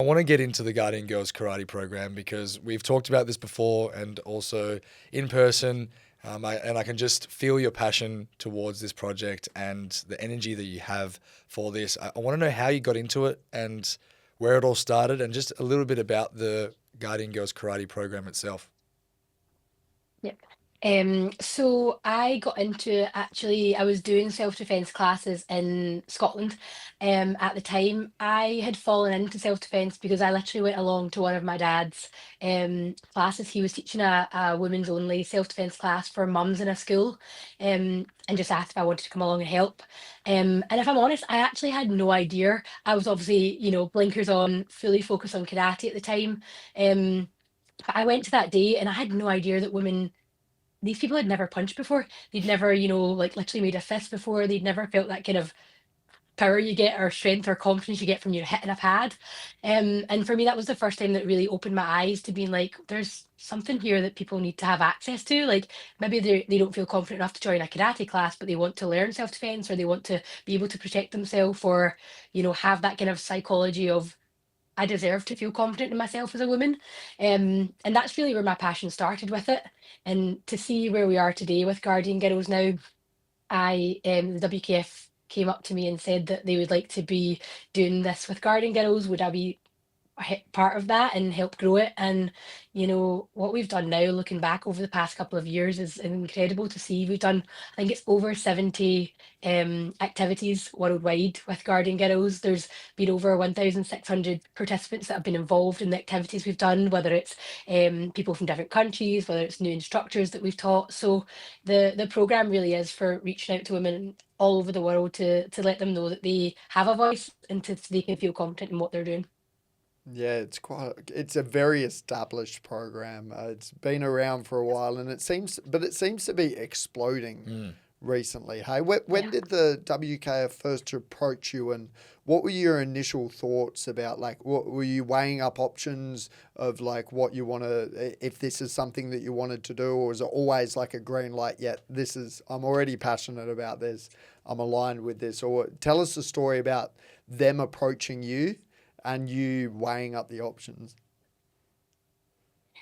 I want to get into the Guardian Girls Karate program because we've talked about this before and also in person. I can just feel your passion towards this project and the energy that you have for this. I want to know how you got into it and where it all started and just a little bit about the Guardian Girls Karate program itself. Yep. So I got into it actually, I was doing self-defense classes in Scotland. At the time, I had fallen into self-defense because I literally went along to one of my dad's classes. He was teaching a women's only self-defense class for mums in a school, and just asked if I wanted to come along and help. And if I'm honest, I actually had no idea. I was obviously, blinkers on, fully focused on karate at the time. Um, but I went to that day and I had no idea that women, these people had never punched before. They'd never, like literally made a fist before. They'd never felt that kind of power you get or strength or confidence you get from your hitting a pad. And for me, that was the first time that really opened my eyes to being like, there's something here that people need to have access to. Like maybe they don't feel confident enough to join a karate class, but they want to learn self-defense or they want to be able to protect themselves or, have that kind of psychology of I deserve to feel confident in myself as a woman. And that's really where my passion started with it. And to see where we are today with Guardian Girls now, the WKF came up to me and said that they would like to be doing this with Guardian Girls. Would I be part of that and help grow it? And what we've done now, looking back over the past couple of years, is incredible to see. We've done, I think it's over 70 activities worldwide with Guardian Girls. There's been over 1,600 participants that have been involved in the activities we've done, whether it's people from different countries, whether it's new instructors that we've taught. So the program really is for reaching out to women all over the world to let them know that they have a voice and so they can feel confident in what they're doing. Yeah, it's a very established program. It's been around for a while, and it seems to be exploding Mm. recently. Hey, when Yeah. did the WKF first approach you, and what were your initial thoughts about, like, what were you weighing up options of like what you want to, if this is something that you wanted to do, or was it always like a green light? Yet I'm already passionate about this. I'm aligned with this. Or tell us the story about them approaching you and you weighing up the options.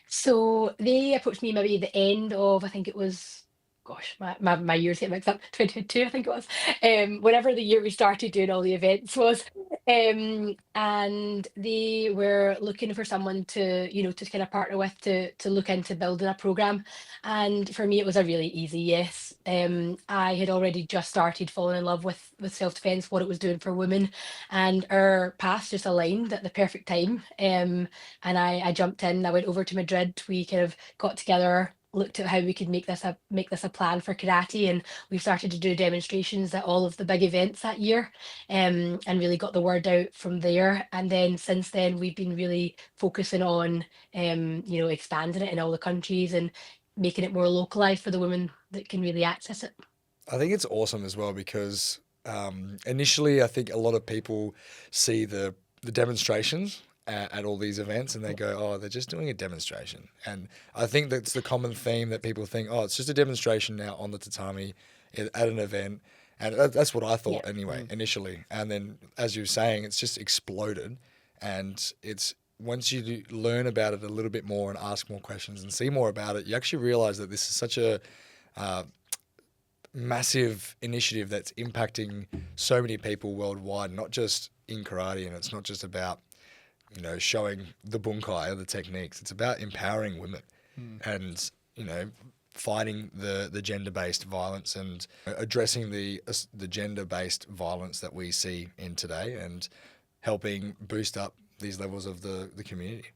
So they approached me maybe the end of, I think it was, gosh, my years get mixed up, 22, I think it was. Whenever the year we started doing all the events was. And they were looking for someone to kind of partner with to look into building a program. And for me, it was a really easy yes. I had already just started falling in love with self-defense, what it was doing for women, and our paths just aligned at the perfect time. And I jumped in. I went over to Madrid. We kind of got together, looked at how we could make this a plan for karate, and we started to do demonstrations at all of the big events that year, and really got the word out from there. And then since then, we've been really focusing on, expanding it in all the countries and making it more localized for the women that can really access it. I think it's awesome as well because initially I think a lot of people see the demonstrations at all these events and they go, oh, they're just doing a demonstration. And I think that's the common theme that people think, oh, it's just a demonstration now on the tatami at an event. And that's what I Yeah. thought anyway, Mm. initially. And then, as you were saying, it's just exploded. And it's once you learn about it a little bit more and ask more questions and see more about it, you actually realize that this is such a uh, massive initiative that's impacting so many people worldwide, not just in karate, and it's not just about showing the bunkai or the techniques. It's about empowering women Mm. and fighting the gender based violence and addressing the gender based violence that we see in today and helping boost up these levels of the community.